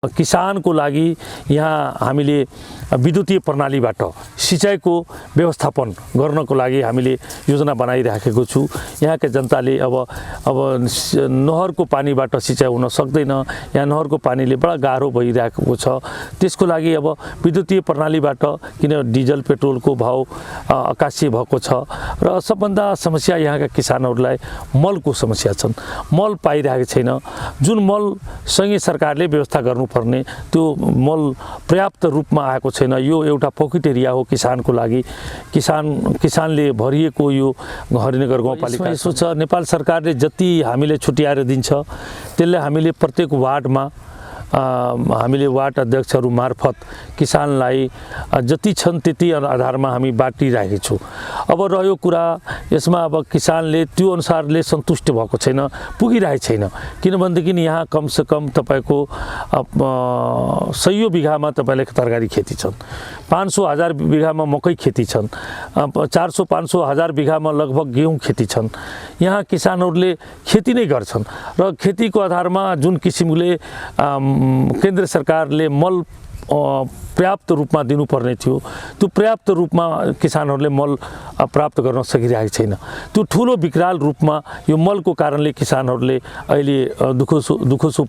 किसानको लागि यहाँ हामीले विद्युतीय प्रणालीबाट सिँचाइको व्यवस्थापन गर्नको लागि हामीले योजना बनाइराखेको छु। यहाँका जनताले अब नहरको पानीबाट सिँचाइ हुन सक्दैन, यहाँ नहरको पानीले बडा गाह्रो भइरहेको छ। त्यसको लागि अब विद्युतीय प्रणालीबाट, किन डिजल पेट्रोलको भाउ आकाशीय भएको छ र सबभन्दा समस्या यहाँका किसानहरूलाई मलको समस्या छन्। मल पाइरहेको छैन। जुन मल सँगै सरकारले व्यवस्था गर्नुपर्ने त्यो मल पर्याप्त रूपमा आएको छैन। यो एउटा पॉकेट एरिया हो किसानको लागि। किसानले भरिएको यो हरिनगर गाउँपालिका यसो छ। नेपाल सरकारले जति हामीले छुट्याएर दिन्छ त्यसले हामीले प्रत्येक वार्डमा हामीले वार्ड अध्यक्षहरू मार्फत किसानलाई जति छन् त्यति आधारमा हामी बाँडिरहेको छौँ। अब रह्यो कुरा यसमा, अब किसानले त्यो अनुसारले सन्तुष्ट भएको छैन, पुगिरहेको छैन। किनभनेदेखि यहाँ कमसे कम तपाईको 100 बिघामा तपाईले तरकारी खेती छन्, 500,000 बिघामा मकै खेती छन्, 400-500,000 बिघामा लगभग गेहूँ खेती छन्। यहाँ किसानहरूले खेती नै गर्छन् र खेतीको आधारमा जुन किसिमले केन्द्र सरकारले मल पर्याप्त रूपमा दिनुपर्ने थियो त्यो पर्याप्त रूपमा किसानहरूले मल प्राप्त गर्न सकिरहेको छैन। त्यो ठुलो विकराल रूपमा यो मलको कारणले किसानहरूले अहिले दुखोसो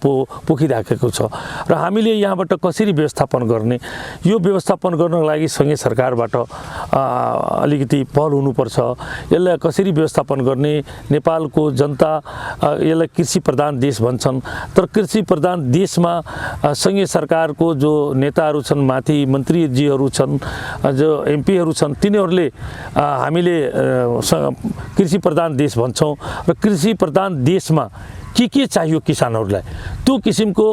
पोखिराखेको छ र हामीले यहाँबाट कसरी व्यवस्थापन गर्ने, यो व्यवस्थापन गर्नको लागि सँगै सरकारबाट अलिकति पहल हुनुपर्छ। यसलाई कसरी व्यवस्थापन गर्ने, नेपालको जनता यसलाई कृषि प्रधान देश भन्छन्, तर कृषि प्रधान देशमा सँगै सरकारको जो नेताहरू छन्, माथि मन्त्रीजीहरू छन्, जो एमपीहरू छन्, तिनीहरूले हामीले कृषि प्रधान देश भन्छौँ र कृषि प्रधान देशमा के चाहियो किसानहरूलाई त्यो किसिमको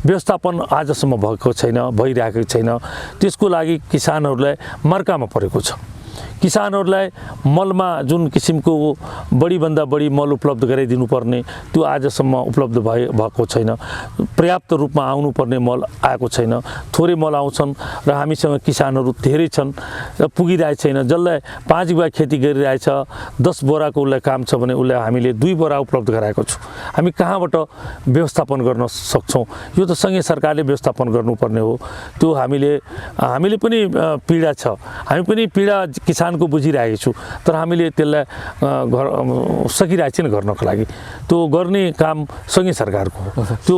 व्यवस्थापन आजसम्म भएको छैन, भइरहेको छैन। त्यसको लागि किसानहरूलाई मर्कामा परेको छ। किसानहरूलाई मलमा जुन किसिमको बढीभन्दा बढी मल उपलब्ध गराइदिनु पर्ने त्यो आजसम्म उपलब्ध भएको छैन। पर्याप्त रूपमा आउनुपर्ने मल आएको छैन। थोरै मल आउँछन् र हामीसँग किसानहरू धेरै छन् र पुगिरहेको छैन। जसलाई 5 बिघा खेती गरिरहेछ, 10 बोराको उसलाई काम छ भने उसलाई हामीले 2 बोरा उपलब्ध गराएको छु। हामी कहाँबाट व्यवस्थापन गर्न सक्छौँ? यो त सँगै सरकारले व्यवस्थापन गर्नुपर्ने हो। त्यो हामीले पनि पीडा छ, हामी पनि पीडा किसानको बुझिरहेको छु, तर हामीले त्यसलाई सकिरहेको छैन गर्नको लागि। त्यो गर्ने काम सँगै सरकारको हो। त्यो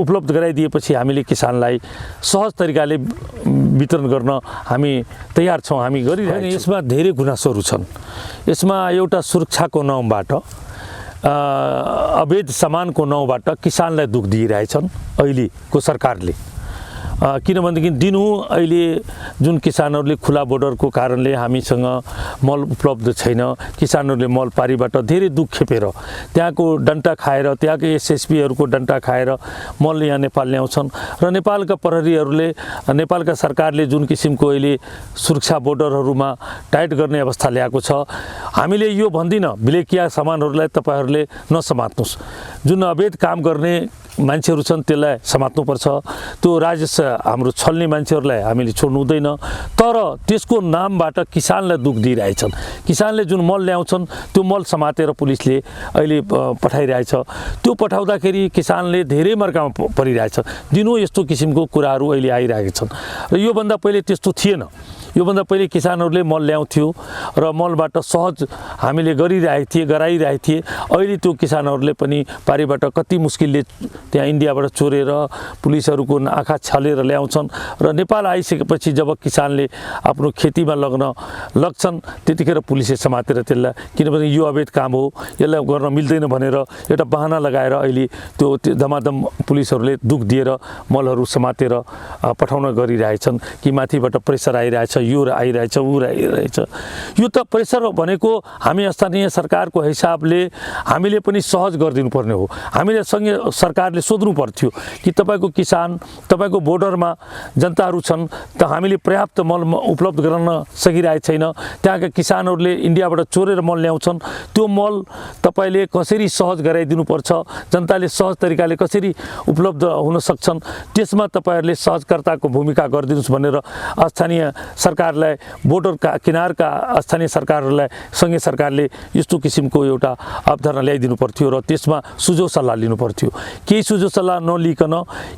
उपलब्ध गराइदिएपछि हामीले किसानलाई सहज तरिकाले वितरण गर्न हामी तयार छौँ, हामी गरिरहेका छौँ। यसमा धेरै गुनासोहरू छन्। यसमा एउटा सुरक्षाको नाउँबाट, अवैध सामानको नाउँबाट किसानलाई दुख दिइरहेछन् अहिलेको सरकारले। किनभनेदेखि दिनहुँ अहिले जुन किसानहरूले खुला बोर्डरको कारणले हामीसँग मल उपलब्ध छैन, किसानहरूले मल पारीबाट धेरै दुख खेपेर त्यहाँको डन्टा खाएर, त्यहाँको एसएसपीहरूको डन्टा खाएर मल यहाँ नेपाल ल्याउँछन् र नेपालका प्रहरीहरूले, नेपालका सरकारले जुन किसिमको अहिले सुरक्षा बोर्डरहरूमा टाइट गर्ने अवस्था ल्याएको छ। हामीले यो भन्दिनँ विलेकिया सामानहरूलाई तपाईहरूले नसमात्नुहोस्। जुन अवैध काम गर्ने मान्छेहरू छन् त्यसलाई समात्नुपर्छ। त्यो राजस्व हाम्रो छल्ने मान्छेहरूलाई हामीले छोड्नु हुँदैन। तर त्यसको नामबाट किसानलाई दुख दिइरहेछन्। किसानले जुन मल ल्याउँछन् त्यो मल समातेर पुलिसले अहिले पठाइरहेछ। त्यो पठाउँदाखेरि किसानले धेरै मर्कामा परिरहेछ। दिनहुँ यस्तो किसिमको कुराहरू अहिले आइरहेका छन् र योभन्दा पहिले त्यस्तो थिएन। योभन्दा पहिले किसानहरूले मल ल्याउँथ्यो र मलबाट सहज हामीले गराइरहेको थिए। अहिले त्यो किसानहरूले पनि पारीबाट कति मुस्किलले त्यहाँ इन्डियाबाट चोरेर पुलिसहरूको आँखा छलेर ल्याउँछन् र नेपाल आइसकेपछि जब किसानले आफ्नो खेतीमा लाग्छन् त्यतिखेर पुलिसले समातेर त्यसलाई, किनभने यो अवैध काम हो, यसलाई गर्न मिल्दैन भनेर एउटा बहाना लगाएर अहिले त्यो धमाधम पुलिसहरूले दुख दिएर मलहरू समातेर पठाउन गरिरहेछन् कि माथिबाट प्रेसर आइरहेछ, यो आइरहेछ, ऊ आइरहेछ। यो त प्रेसर भनेको हामी स्थानीय सरकारको हिसाबले हामीले पनि सहज गरिदिनु पर्ने हो। हामीले सँगै सरकारले सोध्नु पर्थ्यो कि तपाईँको किसान, तपाईँको बोर्डरमा जनताहरू छन्, त हामीले पर्याप्त मल उपलब्ध गराउन सकिरहेको छैन। त्यहाँका किसानहरूले इन्डियाबाट चोरेर मल ल्याउँछन्, त्यो मल तपाईँले कसरी सहज गराइदिनुपर्छ, जनताले सहज तरिकाले कसरी उपलब्ध हुन सक्छन्, त्यसमा तपाईँहरूले सहजकर्ताको भूमिका गरिदिनुहोस् भनेर स्थानीय सरकारलाई बोर्डर किनारका स्थानीय सरकारहरूलाई सङ्घीय सरकारले यस्तो किसिमको एउटा अवधारणा ल्याइदिनु पर्थ्यो र त्यसमा सुझाव सल्लाह लिनु पर्थ्यो। केही सुझाव सल्लाह नलिकन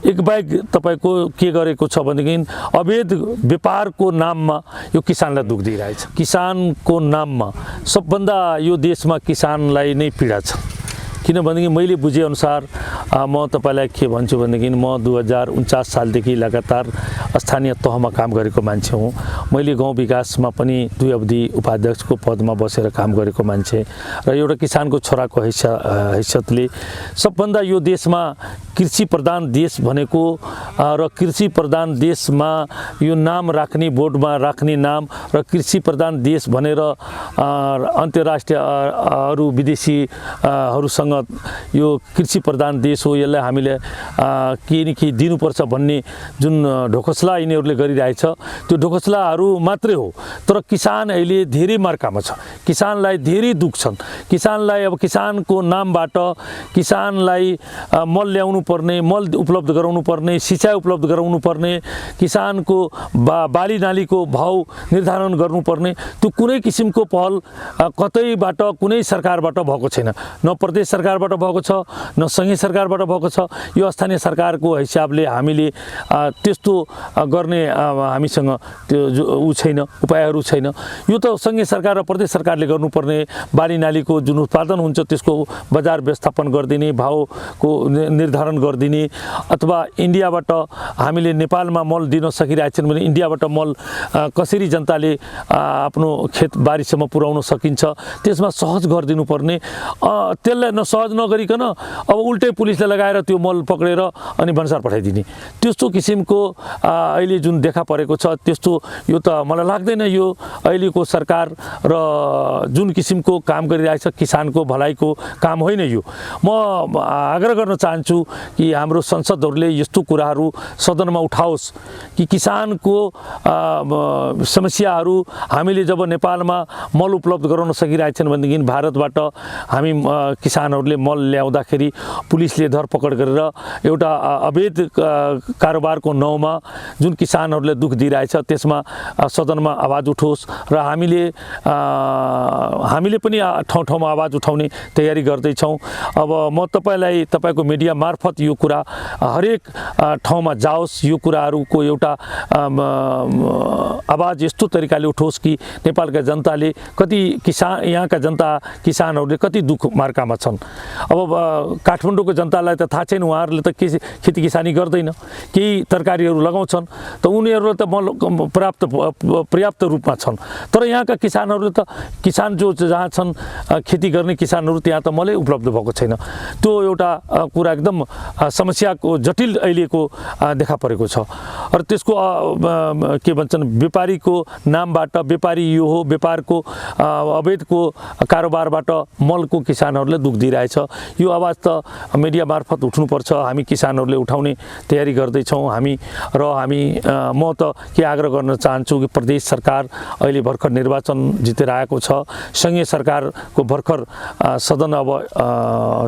एकबाहेक तपाईँको के गरेको छ भनेदेखि अवैध व्यापारको नाममा यो किसानलाई दुख दिइरहेछ। किसानको नाममा सबभन्दा यो देशमा किसानलाई नै पीडा छ। किनभनेदेखि मैले बुझेअनुसार म तपाईँलाई के भन्छु भनेदेखि म 2049 सालदेखि लगातार स्थानीय तहमा काम गरेको मान्छे हुँ। मैले गाउँ विकासमा पनि 2 अवधि उपाध्यक्षको पदमा बसेर काम गरेको मान्छे र एउटा किसानको छोराको हैसियतले सबभन्दा यो देशमा कृषि प्रधान देश भनेको र कृषि प्रधान देशमा यो नाम राख्ने बोर्डमा राख्ने नाम र कृषि प्रधान देश भनेर अन्तर्राष्ट्रिय अरू विदेशीहरूसँग यो कृषि प्रधान देश हो, यसलाई हामीले केही न केही दिनुपर्छ भन्ने जुन ढोकसला यिनीहरूले गरिरहेछ त्यो ढोकसलाहरू मात्रै हो। तर किसान अहिले धेरै मार्कामा छ। किसानलाई धेरै दुख छन्। किसानलाई अब किसानको नामबाट किसानलाई मल ल्याउनु पर्ने, मल उपलब्ध गराउनु पर्ने, सिँचाइ उपलब्ध गराउनु पर्ने, किसानको बाली नालीको भाउ निर्धारण गर्नुपर्ने, त्यो कुनै किसिमको पहल कतैबाट कुनै सरकारबाट भएको छैन। न प्रदेश सरकारबाट भएको छ, न सङ्घीय सरकारबाट भएको छ। यो स्थानीय सरकारको हिसाबले हामीले त्यस्तो गर्ने हामीसँग त्यो ऊ छैन, उपायहरू छैन। यो त सङ्घीय सरकार र प्रदेश सरकारले गर्नुपर्ने बाली नालीको जुन उत्पादन हुन्छ त्यसको बजार व्यवस्थापन गरिदिने, भाउको निर्धारण गरिदिने, अथवा इन्डियाबाट हामीले नेपालमा मल दिन सकिरहेछन् भने इन्डियाबाट मल कसरी जनताले आफ्नो खेतबारीसम्म पुर्याउन सकिन्छ त्यसमा सहज गरिदिनु पर्ने। त्यसलाई सहज नगरिकन अब उल्टै पुलिसले लगाएर त्यो मल पक्रेर अनि भन्सार पठाइदिने, त्यस्तो किसिमको अहिले जुन देखा परेको छ त्यस्तो यो त मलाई लाग्दैन यो अहिलेको सरकार र जुन किसिमको काम गरिरहेछ किसानको भलाइको काम होइन। यो म आग्रह गर्न चाहन्छु कि हाम्रो संसदहरूले यस्तो कुराहरू सदनमा उठाओस् कि किसानको समस्याहरू हामीले जब नेपालमा मल उपलब्ध गराउन सकिरहेछन् भनेदेखि भारतबाट हामी किसानहरूले मल ल्याउँदाखेरि पुलिसले धरपकड गरेर एउटा अवैध कारोबारको नाउँमा जुन किसानहरूले दुख दिइरहेछ त्यसमा सदनमा आवाज उठोस् र हामीले पनि ठाउँ ठाउँमा आवाज उठाउने तयारी गर्दैछौँ। अब म तपाईँलाई तपाईँको मिडिया मार्फत यो कुरा हरेक ठाउँमा जाओस्, यो कुराहरूको एउटा आवाज यस्तो तरिकाले उठोस् कि नेपालका जनताले कति यहाँका जनता किसानहरूले कति दुख मार्कामा छन्। अब काठमाडौँको जनतालाई त थाहा छैन, उहाँहरूले त खेती किसानी गर्दैन, केही तरकारीहरू लगाउँछन् त उनीहरूले त पर्याप्त रूपमा छन्। तर यहाँका किसानहरूले त किसान जो जहाँ छन् खेती गर्ने किसानहरू त्यहाँ त मलै उपलब्ध भएको छैन। त्यो एउटा कुरा एकदम समस्याको जटिल अहिलेको देखा परेको छ। र त्यसको के भन्छन् व्यापारीको नामबाट व्यापारी यो हो, व्यापारको अवैधको कारोबारबाट मलको किसानहरूले दुख दिइरहेछ। यो आवाज त मिडिया मार्फत उठ्नुपर्छ। हामी किसानहरूले उठाउने तयारी गर्दैछौँ। म त के आग्रह गर्न चाहन्छु कि प्रदेश सरकार अहिले भर्खर निर्वाचन जितेर आएको छ, सङ्घीय सरकारको भर्खर सदन अब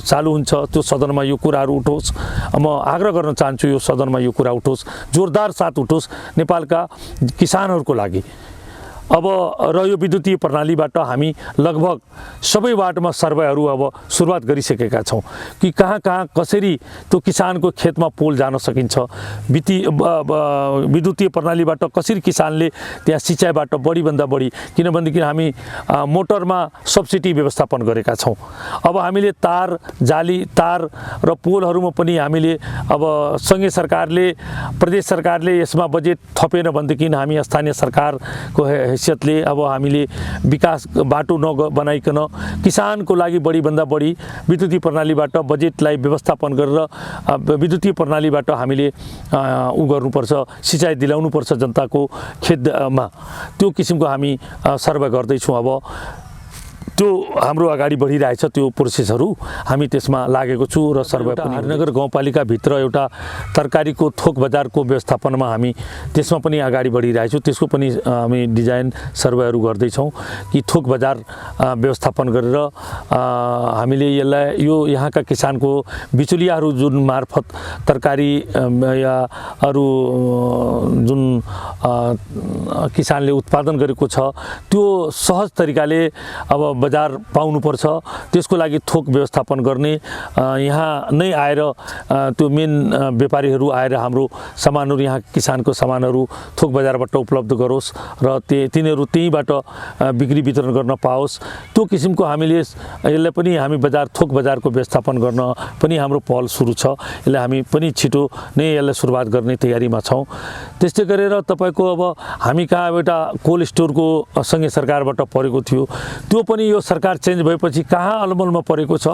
चालु हुन्छ, त्यो सदनमा यो कुराहरू उठोस्। म आग्रह गर्न चाहन्छु यो सदनमा यो कुरा उठोस्, जोरदार साथ उठोस् नेपालका किसानहरूको लागि। अब रह्यो विद्युतीय प्रणालीबाट हामी लगभग सबै वार्डमा सर्वेहरू अब सुरुवात गरिसकेका छौँ कि कहाँ कहाँ कसरी त्यो किसानको खेतमा पोल जान सकिन्छ, विद्युतीय प्रणालीबाट कसरी किसानले त्यहाँ सिँचाइबाट बढीभन्दा बढी, किनभनेदेखि हामी मोटरमा सब्सिडी व्यवस्थापन गरेका छौँ। अब हामीले तार जाली तार र पोलहरूमा पनि हामीले अब सङ्घीय सरकारले प्रदेश सरकारले यसमा बजेट थपेन भनेदेखि हामी स्थानीय सरकारको हैसियतले अब हामीले विकास बाटो नबनाइकन किसानको लागि बढीभन्दा बढी विद्युतीय प्रणालीबाट बजेटलाई व्यवस्थापन गरेर विद्युतीय प्रणालीबाट हामीले उ गर्नुपर्छ, सिँचाइ दिलाउनुपर्छ जनताको खेतमा। त्यो किसिमको हामी सर्वे गर्दैछौँ। अब त्यो हाम्रो अगाडि बढिरहेछ त्यो प्रोसेसहरू हामी त्यसमा लागेको छु र सर्वे पनि हरिनगर गाउँपालिकाभित्र एउटा तरकारीको थोक बजारको व्यवस्थापनमा हामी त्यसमा पनि अगाडि बढिरहेछौँ। त्यसको पनि हामी डिजाइन सर्वेहरू गर्दैछौँ कि थोक बजार व्यवस्थापन गरेर हामीले यसलाई यो यहाँका किसानको बिचुलियाहरू जुन मार्फत तरकारी या अरू जुन किसानले उत्पादन गरेको छ त्यो सहज तरिकाले अब बजार पाउनुपर्छ। त्यसको लागि थोक व्यवस्थापन गर्ने यहाँ नै आएर त्यो मेन व्यापारीहरू आएर हाम्रो सामानहरू यहाँ किसानको सामानहरू थोक बजारबाट उपलब्ध गरोस् र तिनीहरू त्यहीँबाट बिक्री वितरण गर्न पाओस्। त्यो किसिमको हामीले यसलाई पनि हामी बजार थोक बजारको व्यवस्थापन गर्न पनि हाम्रो पहल सुरु छ। यसलाई हामी पनि छिटो नै यसलाई सुरुवात गर्ने तयारीमा छौँ। त्यस्तै गरेर तपाईँको अब हामी कहाँ एउटा कोल्ड स्टोरको सँगै सरकारबाट परेको थियो, त्यो पनि यो सरकार चेन्ज भएपछि कहाँ अलमलमा परेको छ।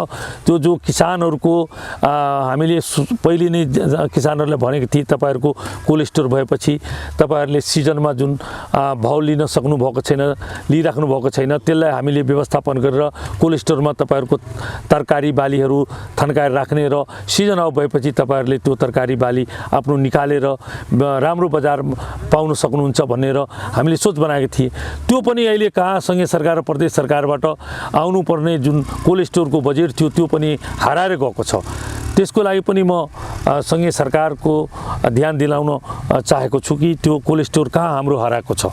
त्यो जो किसानहरूको हामीले पहिले नै किसानहरूलाई भनेको थिए तपाईँहरूको कोल्ड स्टोर भएपछि तपाईँहरूले सिजनमा जुन भाउ लिन सक्नुभएको छैन, लिइराख्नु भएको छैन, त्यसलाई हामीले व्यवस्थापन गरेर कोल्ड स्टोरमा तपाईँहरूको तरकारी बालीहरू थन्काएर राख्ने र सिजन आउट भएपछि तपाईँहरूले त्यो तरकारी बाली आफ्नो निकालेर राम्रो बजार पाउन सक्नुहुन्छ भनेर हामीले सोच बनाएको थिए। त्यो पनि अहिले कहाँ सँगै सरकार र प्रदेश सरकारबाट आउनुपर्ने जुन कोल्ड स्टोरको बजेट थियो त्यो पनि हराएर गएको छ। त्यसको लागि पनि म सँगै सरकारको ध्यान दिलाउन चाहेको छु कि त्यो कोल्ड स्टोर कहाँ हाम्रो हराएको छ।